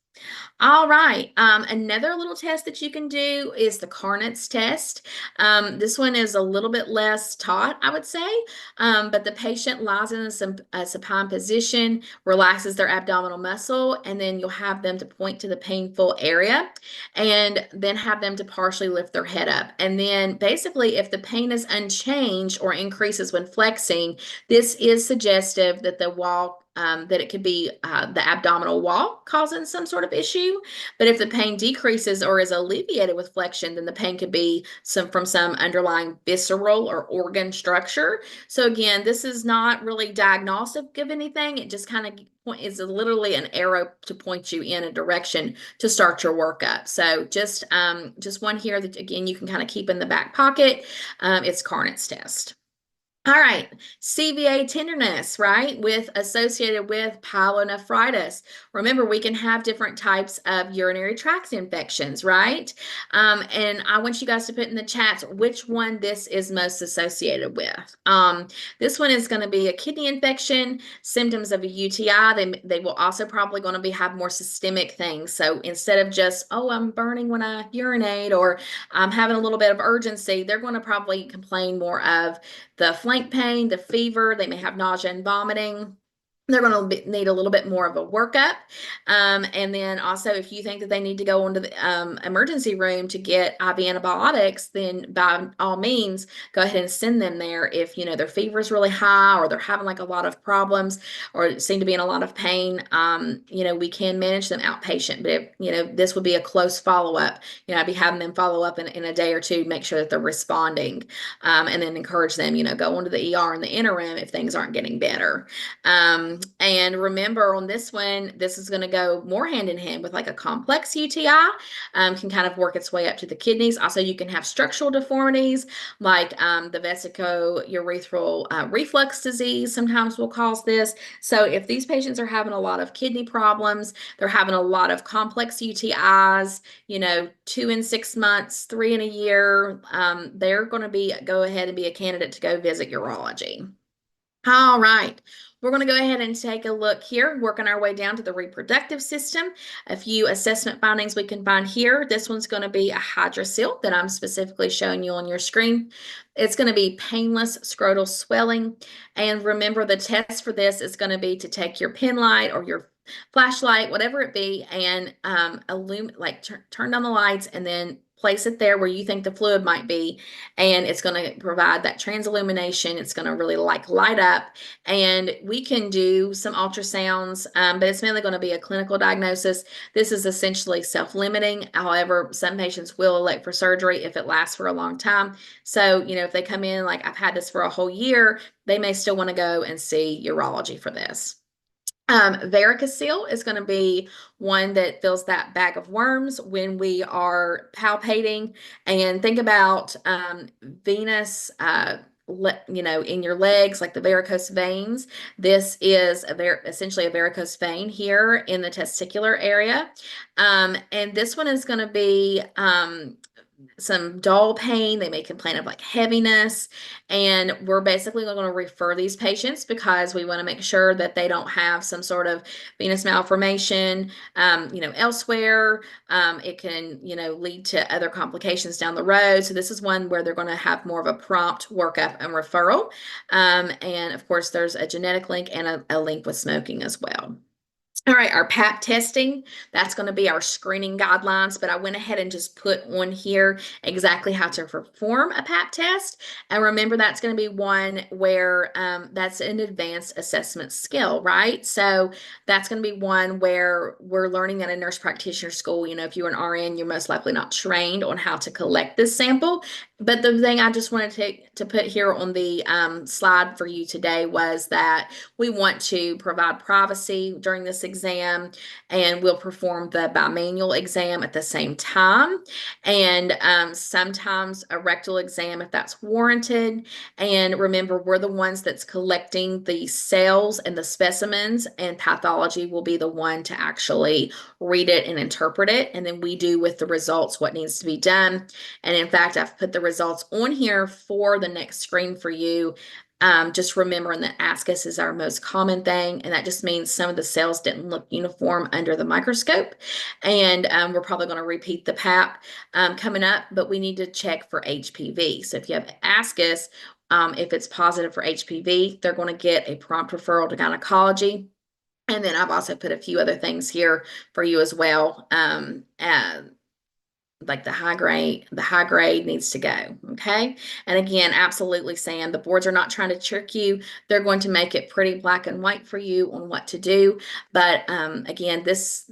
All right. Another little test that you can do is the Carnot's test. This one is a little bit less taught, I would say, but the patient lies in a supine position, relaxes their abdominal muscle, and then you'll have them to point to the painful area and then have them to partially lift their head up. And then basically, if the pain is unchanged or increases when flexing, this is suggestive that the wall that it could be the abdominal wall causing some sort of issue. But if the pain decreases or is alleviated with flexion, then the pain could be from some underlying visceral or organ structure. So again, this is not really diagnostic of anything. It just kind of is literally an arrow to point you in a direction to start your workup. So just one here that again you can kind of keep in the back pocket. It's Carnot's test. All right, CVA tenderness, right, associated with pyelonephritis. Remember, we can have different types of urinary tract infections, right? And I want you guys to put in the chats which one this is most associated with. This one is going to be a kidney infection, symptoms of a UTI. They will also probably going to have more systemic things. So instead of just, oh, I'm burning when I urinate or I'm having a little bit of urgency, they're going to probably complain more of the flank pain, the fever. They may have nausea and vomiting. They're going to need a little bit more of a workup. And then also, if you think that they need to go into the emergency room to get IV antibiotics, then by all means, go ahead and send them there. If, their fever is really high or they're having like a lot of problems or seem to be in a lot of pain, we can manage them outpatient. But, this would be a close follow-up. I'd be having them follow up in a day or two, make sure that they're responding, and then encourage them, go into the ER in the interim if things aren't getting better. And remember on this one, this is going to go more hand in hand with like a complex UTI, can kind of work its way up to the kidneys. Also, you can have structural deformities like the vesico-urethral reflux disease sometimes will cause this. So if these patients are having a lot of kidney problems, they're having a lot of complex UTIs, 2 in 6 months, 3 in a year, they're going to go ahead and be a candidate to go visit urology. All right. We're going to go ahead and take a look here, working our way down to the reproductive system. A few assessment findings we can find here. This one's going to be a hydrocele that I'm specifically showing you on your screen. It's going to be painless scrotal swelling. And remember, the test for this is going to be to take your pen light or your flashlight, whatever it be, and turn down the lights and then place it there where you think the fluid might be, and it's going to provide that transillumination. It's going to really light up, and we can do some ultrasounds, but it's mainly going to be a clinical diagnosis. This is essentially self-limiting. However, some patients will elect for surgery if it lasts for a long time. So, if they come in like, I've had this for a whole year, they may still want to go and see urology for this. Varicocele is going to be one that fills that bag of worms when we are palpating. And think about venous, in your legs, like the varicose veins. This is essentially a varicose vein here in the testicular area. And this one is going to be some dull pain. They may complain of like heaviness. And we're basically going to refer these patients because we want to make sure that they don't have some sort of venous malformation, elsewhere. It can, lead to other complications down the road. So this is one where they're going to have more of a prompt workup and referral. And of course, there's a genetic link and a link with smoking as well. All right, our PAP testing, that's going to be our screening guidelines, but I went ahead and just put on here exactly how to perform a PAP test. And remember, that's going to be one where that's an advanced assessment skill, right? So that's going to be one where we're learning at a nurse practitioner school. If you're an RN, you're most likely not trained on how to collect this sample. But the thing I just wanted to put here on the slide for you today was that we want to provide privacy during this exam, and we'll perform the bimanual exam at the same time, and sometimes a rectal exam if that's warranted. And remember, we're the ones that's collecting the cells and the specimens, and pathology will be the one to actually read it and interpret it, and then we do with the results what needs to be done. And in fact, I've put the results on here for the next screen for you. Just remembering that abscess is our most common thing, and that just means some of the cells didn't look uniform under the microscope. And we're probably going to repeat the PAP coming up, but we need to check for HPV. So if you have abscess, if it's positive for HPV, they're going to get a prompt referral to gynecology. And then I've also put a few other things here for you as well. Like the high grade needs to go. Okay. And again, absolutely, Sam, the boards are not trying to trick you. They're going to make it pretty black and white for you on what to do. But again, this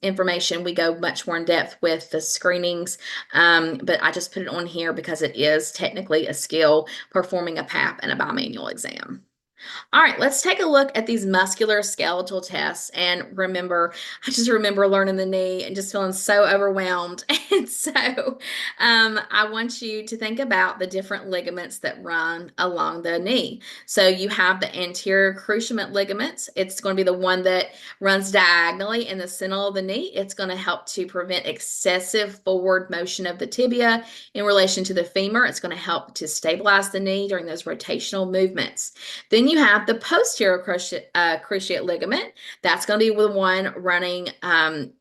information, we go much more in depth with the screenings. But I just put it on here because it is technically a skill, performing a PAP and a bimanual exam. All right, let's take a look at these musculoskeletal tests. And remember, I just remember learning the knee and just feeling so overwhelmed. And so I want you to think about the different ligaments that run along the knee. So you have the anterior cruciate ligaments. It's going to be the one that runs diagonally in the center of the knee. It's going to help to prevent excessive forward motion of the tibia in relation to the femur. It's going to help to stabilize the knee during those rotational movements. Then you have the posterior cruciate ligament. That's going to be the one running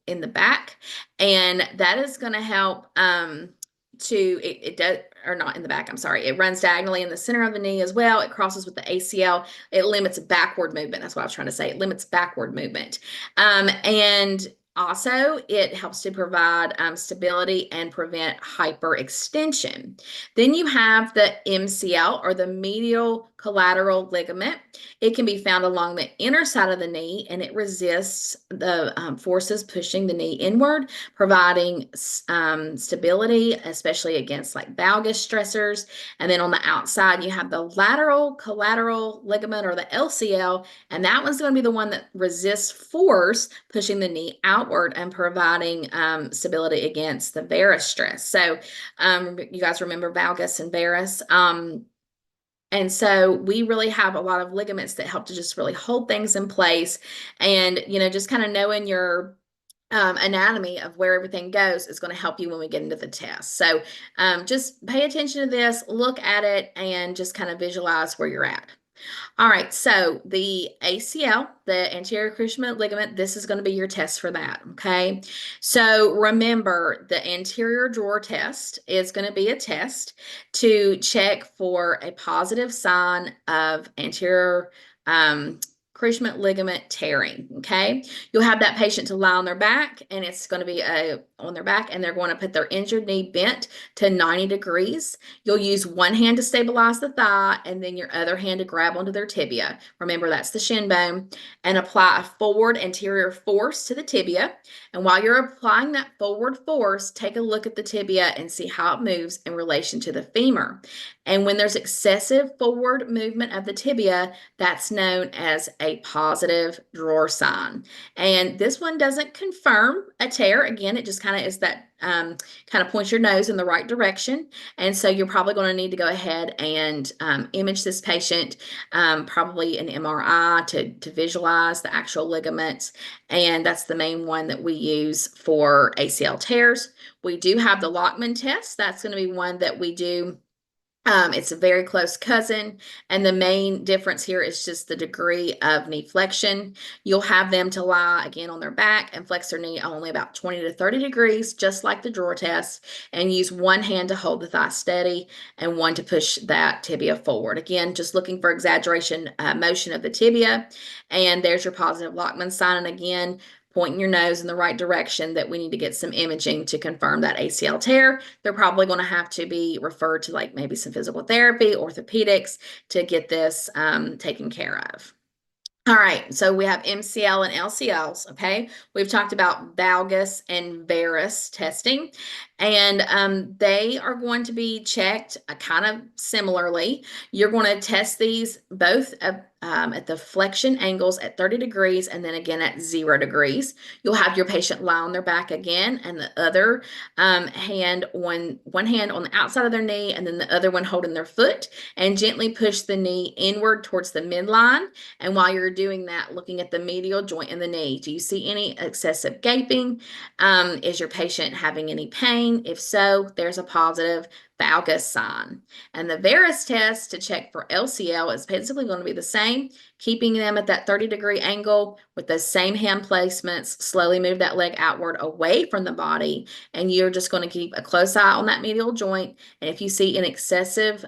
in the back, and that is going to help it does, or not in the back, I'm sorry. It runs diagonally in the center of the knee as well. It crosses with the ACL. It limits backward movement. That's what I was trying to say. It limits backward movement. And also, it helps to provide stability and prevent hyperextension. Then you have the MCL, or the medial collateral ligament. It can be found along the inner side of the knee, and it resists the forces pushing the knee inward, providing stability, especially against like valgus stressors. And then on the outside, you have the lateral collateral ligament, or the LCL, and that one's going to be the one that resists force pushing the knee outward and providing stability against the varus stress. So you guys remember valgus and varus. And so we really have a lot of ligaments that help to just really hold things in place. And, just kind of knowing your anatomy of where everything goes is going to help you when we get into the test. So just pay attention to this, look at it, and just kind of visualize where you're at. All right, so the ACL, the anterior cruciate ligament, this is going to be your test for that, okay? So remember, the anterior drawer test is going to be a test to check for a positive sign of anterior cruciate ligament tearing, okay? You'll have that patient to lie on their back, and it's going to be on their back, and they're going to put their injured knee bent to 90 degrees. You'll use one hand to stabilize the thigh, and then your other hand to grab onto their tibia. Remember, that's the shin bone, and apply a forward anterior force to the tibia. And while you're applying that forward force, take a look at the tibia and see how it moves in relation to the femur. And when there's excessive forward movement of the tibia, that's known as a positive drawer sign. sign. And this one doesn't confirm a tear. Again, it just kind of is that kind of points your nose in the right direction. And so you're probably going to need to go ahead and image this patient, probably an MRI to visualize the actual ligaments. And that's the main one that we use for ACL tears. We do have the Lockman test. That's going to be one that we do. It's a very close cousin, and the main difference here is just the degree of knee flexion. You'll have them to lie again on their back and flex their knee only about 20 to 30 degrees, just like the drawer test, and use one hand to hold the thigh steady and one to push that tibia forward. Again, just looking for exaggeration motion of the tibia, and there's your positive Lockman sign. And again, pointing your nose in the right direction that we need to get some imaging to confirm that ACL tear. They're probably going to have to be referred to like maybe some physical therapy, orthopedics to get this taken care of. All right, so we have MCL and LCLs, okay? We've talked about valgus and varus testing, and they are going to be checked kind of similarly. You're going to test these both at the flexion angles at 30 degrees and then again at 0 degrees. You'll have your patient lie on their back again, and the other hand on one hand on the outside of their knee, and then the other one holding their foot, and gently push the knee inward towards the midline. And while you're doing that, looking at the medial joint in the knee, do you see any excessive gaping? Is your patient having any pain? If so, there's a positive valgus sign. And the varus test to check for LCL is basically going to be the same, keeping them at that 30-degree angle with the same hand placements. Slowly move that leg outward away from the body, and you're just going to keep a close eye on that medial joint. And if you see an excessive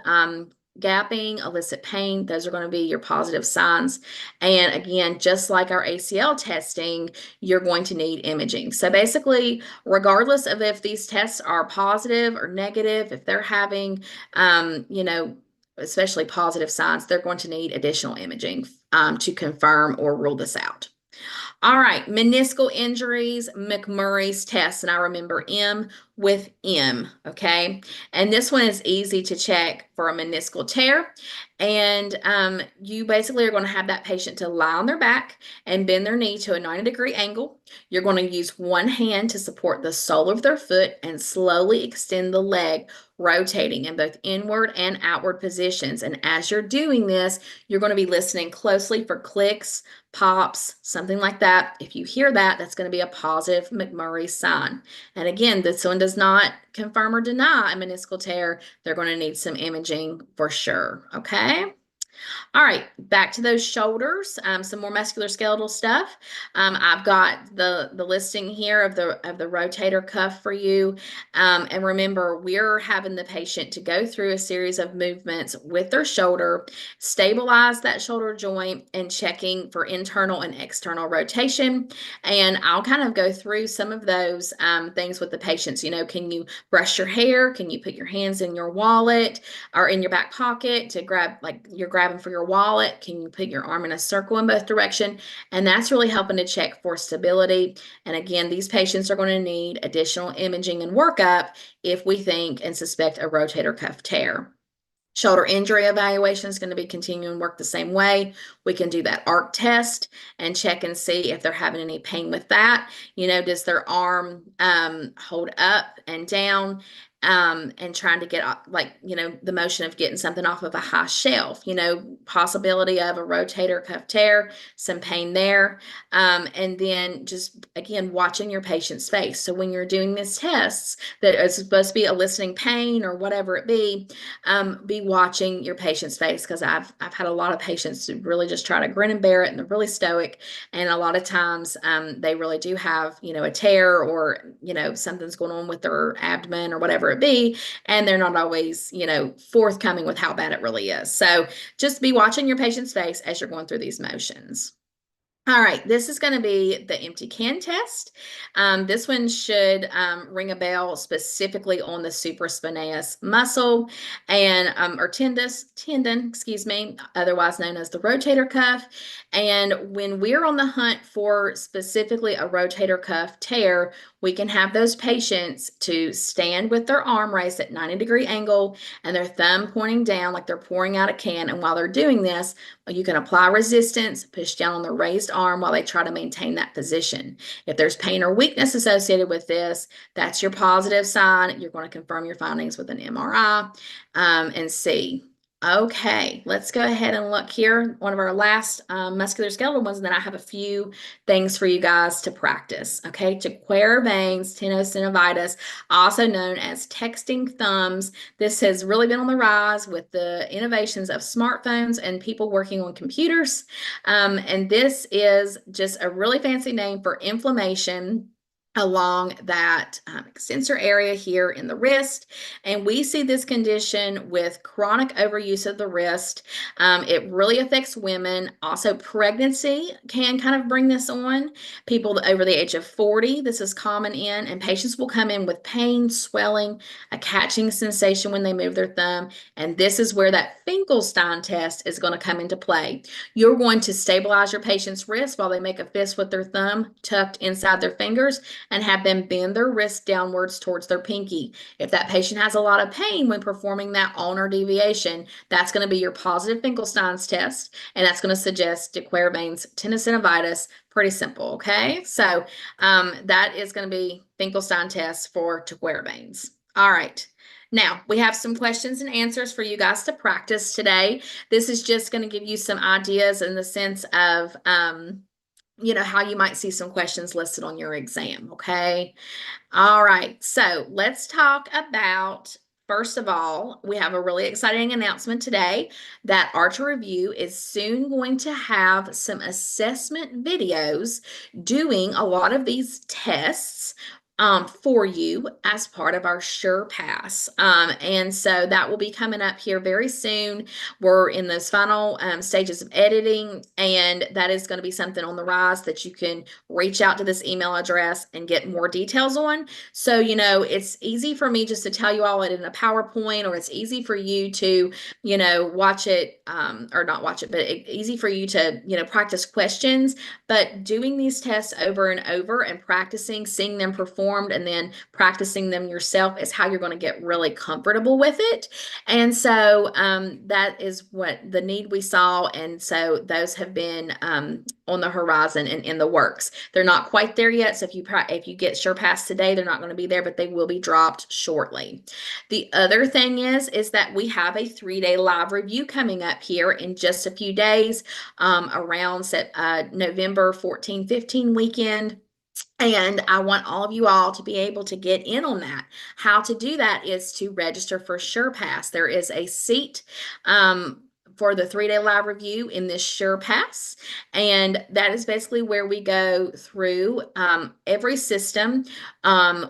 gapping, elicit pain, those are going to be your positive signs. And again, just like our ACL testing, you're going to need imaging. So basically, regardless of if these tests are positive or negative, if they're having, especially positive signs, they're going to need additional imaging to confirm or rule this out. All right, meniscal injuries, McMurray's test, and I remember M with M, okay? And this one is easy to check for a meniscal tear. And you basically are going to have that patient to lie on their back and bend their knee to a 90-degree angle. You're going to use one hand to support the sole of their foot and slowly extend the leg, rotating in both inward and outward positions. And as you're doing this, you're going to be listening closely for clicks, pops, something like that. If you hear that, that's going to be a positive McMurray sign. And again, this one does not confirm or deny a meniscal tear. They're going to need some imaging for sure, okay? All right, back to those shoulders, some more musculoskeletal stuff. I've got the listing here of the rotator cuff for you. And remember, we're having the patient to go through a series of movements with their shoulder, stabilize that shoulder joint, and checking for internal and external rotation. And I'll kind of go through some of those things with the patients. You know, can you brush your hair? Can you put your hands in your wallet or in your back pocket to grab, like you're grabbing for your wallet? Can you put your arm in a circle in both directions? And that's really helping to check for stability. And again, these patients are going to need additional imaging and workup if we think and suspect a rotator cuff tear. Shoulder injury evaluation is going to be continuing work the same way. We can do that arc test and check and see if they're having any pain with that. You know, does their arm hold up and down? And trying to get the motion of getting something off of a high shelf, possibility of a rotator cuff tear, some pain there. And then just, again, watching your patient's face. So when you're doing these tests that is supposed to be eliciting pain or whatever it be watching your patient's face, because I've had a lot of patients who really just try to grin and bear it, and they're really stoic. And a lot of times they really do have, a tear or, something's going on with their abdomen or whatever it be, and they're not always, forthcoming with how bad it really is. So just be watching your patient's face as you're going through these motions. All right, this is going to be the empty can test. This one should ring a bell specifically on the supraspinatus muscle and or tendon, excuse me, otherwise known as the rotator cuff. And when we're on the hunt for specifically a rotator cuff tear, we can have those patients to stand with their arm raised at 90-degree angle and their thumb pointing down like they're pouring out a can. And while they're doing this, you can apply resistance, push down on the raised arm while they try to maintain that position. If there's pain or weakness associated with this, that's your positive sign. You're going to confirm your findings with an MRI and see. Okay, let's go ahead and look here. One of our last musculoskeletal ones, and then I have a few things for you guys to practice. Okay, Jaquair veins, tenosynovitis, also known as texting thumbs. This has really been on the rise with the innovations of smartphones and people working on computers. And this is just a really fancy name for inflammation along that extensor area here in the wrist. And we see this condition with chronic overuse of the wrist. It really affects women. Also, pregnancy can kind of bring this on. People over the age of 40, this is common in, and patients will come in with pain, swelling, a catching sensation when they move their thumb. And this is where that Finkelstein test is going to come into play. You're going to stabilize your patient's wrist while they make a fist with their thumb tucked inside their fingers and have them bend their wrist downwards towards their pinky. If that patient has a lot of pain when performing that ulnar deviation, that's going to be your positive Finkelstein's test, and that's going to suggest Jaquair veins tenosynovitis. Pretty simple, okay? So that is going to be Finkelstein test for Jaquair veins. All right. Now, we have some questions and answers for you guys to practice today. This is just going to give you some ideas in the sense of how you might see some questions listed on your exam, okay? All right, so let's talk about, first of all, we have a really exciting announcement today that Archer Review is soon going to have some assessment videos doing a lot of these tests for you as part of our Sure Pass. And so that will be coming up here very soon. We're in those final stages of editing, and that is going to be something on the rise that you can reach out to this email address and get more details on. So, it's easy for me just to tell you all it in a PowerPoint, or it's easy for you to, watch it or not watch it, but easy for you to, practice questions. But doing these tests over and over and practicing, seeing them performed, and then practicing them yourself is how you're going to get really comfortable with it. And so that is what the need we saw. And so those have been on the horizon and in the works. They're not quite there yet. So if you get Sure Pass today, they're not going to be there, but they will be dropped shortly. The other thing is that we have a 3-day live review coming up here in just a few days around November 14, 15 weekend. And I want all of you all to be able to get in on that. How to do that is to register for Sure Pass. There is a seat for the 3-day live review in this Sure Pass. And that is basically where we go through every system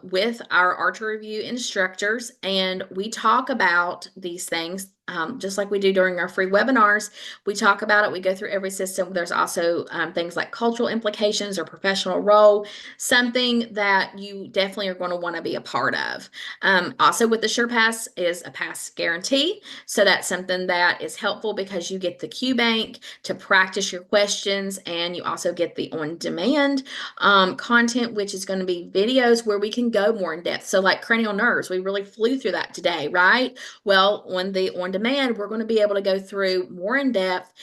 with our Archer Review instructors. And we talk about these things just like we do during our free webinars. We talk about it. We go through every system. There's also things like cultural implications or professional role, something that you definitely are going to want to be a part of. Also with the Sure Pass is a pass guarantee. So that's something that is helpful because you get the Q bank to practice your questions, and you also get the on-demand content, which is going to be videos where we can go more in depth. So like cranial nerves, we really flew through that today, right? Well, on the on-demand, we're going to be able to go through more in depth,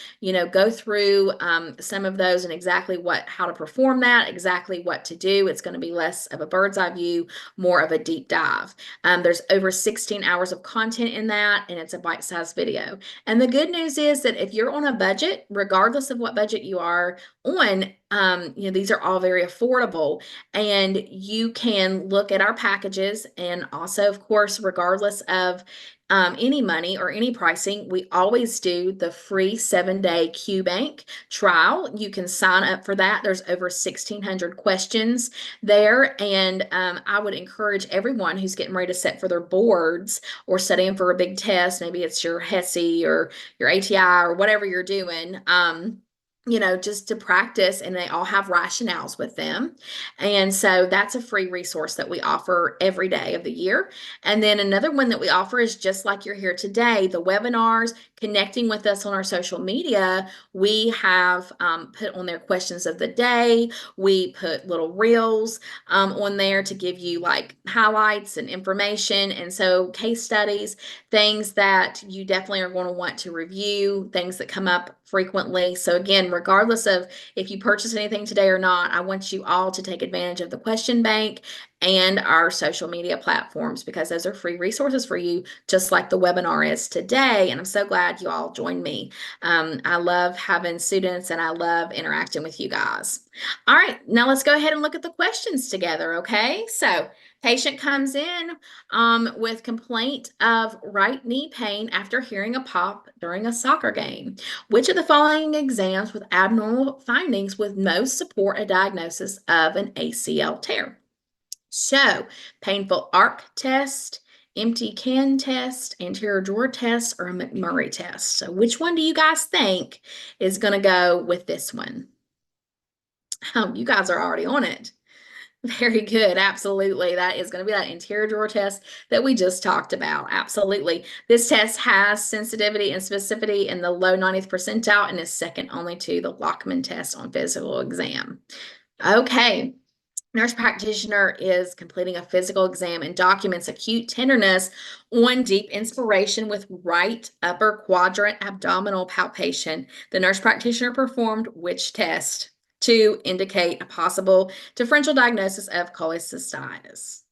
go through some of those and exactly how to perform that, exactly what to do. It's going to be less of a bird's eye view, more of a deep dive. There's over 16 hours of content in that, and it's a bite-sized video. And the good news is that if you're on a budget, regardless of what budget you are on, these are all very affordable, and you can look at our packages. And also, of course, regardless of any money or any pricing, we always do the free 7-day Q Bank trial. You can sign up for that. There's over 1,600 questions there. And I would encourage everyone who's getting ready to set for their boards or studying for a big test, maybe it's your HESI or your ATI or whatever you're doing, just to practice, and they all have rationales with them. And so that's a free resource that we offer every day of the year. And then another one that we offer is just like you're here today, the webinars. connecting with us on our social media, we have put on their questions of the day. We put little reels on there to give you like highlights and information. And so case studies, things that you definitely are going to want to review, things that come up frequently. So again, regardless of if you purchase anything today or not, I want you all to take advantage of the question bank and our social media platforms because those are free resources for you, just like the webinar is today. And I'm so glad you all joined me. I love having students and I love interacting with you guys. All right, now let's go ahead and look at the questions together, okay? So patient comes in with complaint of right knee pain after hearing a pop during a soccer game. Which of the following exams with abnormal findings would most support a diagnosis of an ACL tear? So, painful arc test, empty can test, anterior drawer test, or a McMurray test. So, which one do you guys think is going to go with this one? Oh, you guys are already on it. Very good. Absolutely. That is going to be that anterior drawer test that we just talked about. Absolutely. This test has sensitivity and specificity in the low 90th percentile and is second only to the Lockman test on physical exam. Okay. Nurse practitioner is completing a physical exam and documents acute tenderness on deep inspiration with right upper quadrant abdominal palpation. The nurse practitioner performed which test to indicate a possible differential diagnosis of cholecystitis?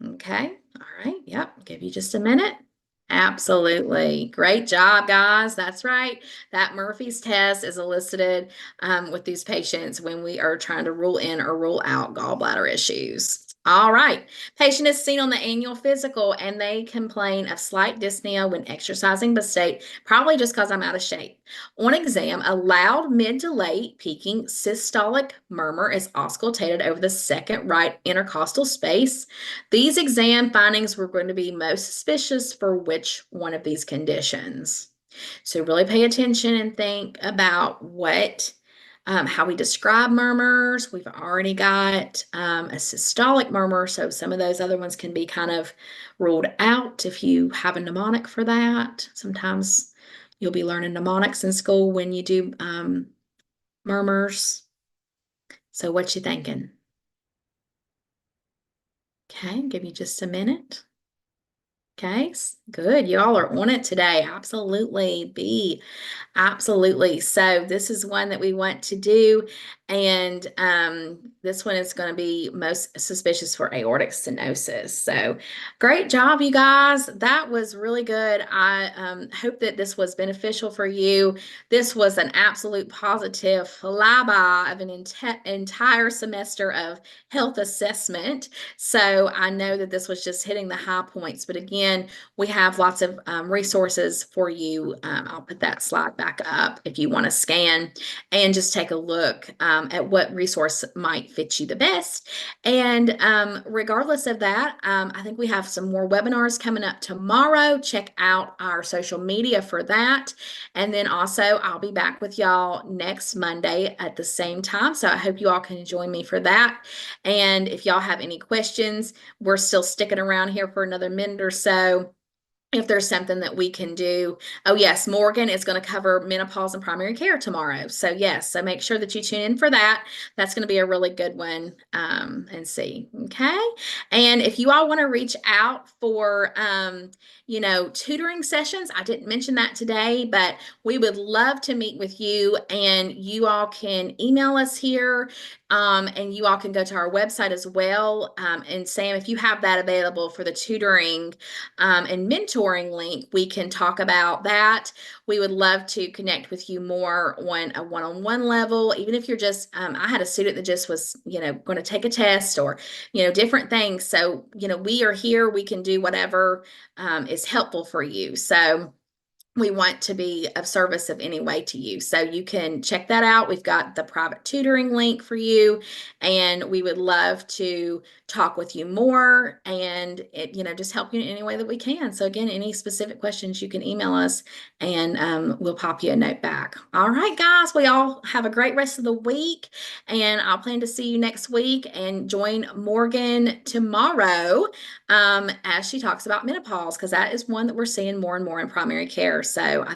Okay, all right, yep, give you just a minute. Absolutely. Great job, guys. That's right. That Murphy's test is elicited with these patients when we are trying to rule in or rule out gallbladder issues. All right. Patient is seen on the annual physical and they complain of slight dyspnea when exercising, but state, probably just because I'm out of shape. On exam, a loud mid to late peaking systolic murmur is auscultated over the second right intercostal space. These exam findings were going to be most suspicious for which one of these conditions. So really pay attention and think about how we describe murmurs. We've already got a systolic murmur, so some of those other ones can be kind of ruled out if you have a mnemonic for that. Sometimes you'll be learning mnemonics in school when you do murmurs. So what you thinking? Okay, give you just a minute. Okay, good. Y'all are on it today. Absolutely. B. Absolutely. So this is one that we want to do. And this one is going to be most suspicious for aortic stenosis. So great job, you guys. That was really good. I hope that this was beneficial for you. This was an absolute positive flyby of an entire semester of health assessment. So I know that this was just hitting the high points. But again, we have lots of resources for you. I'll put that slide back up if you want to scan and just take a look at what resource might fit you the best. And regardless of that, I think we have some more webinars coming up tomorrow. Check out our social media for that. And then also I'll be back with y'all next Monday at the same time. So I hope you all can join me for that. And if y'all have any questions, we're still sticking around here for another minute or so. If there's something that we can do. Oh, yes, Morgan is going to cover menopause and primary care tomorrow. So, yes, so make sure that you tune in for that. That's going to be a really good one and see. Okay. And if you all want to reach out for, tutoring sessions, I didn't mention that today, but we would love to meet with you and you all can email us here. And you all can go to our website as well. And Sam, if you have that available for the tutoring and mentoring link, we can talk about that. We would love to connect with you more on a one-on-one level, even if you're just, I had a student that just was, going to take a test or, different things. So, we are here, we can do whatever is helpful for you. So we want to be of service of any way to you. So you can check that out. We've got the private tutoring link for you, and we would love to talk with you more and just help you in any way that we can. So again, any specific questions, you can email us and we'll pop you a note back. All right, guys, we all have a great rest of the week, and I'll plan to see you next week and join Morgan tomorrow as she talks about menopause, because that is one that we're seeing more and more in primary care. So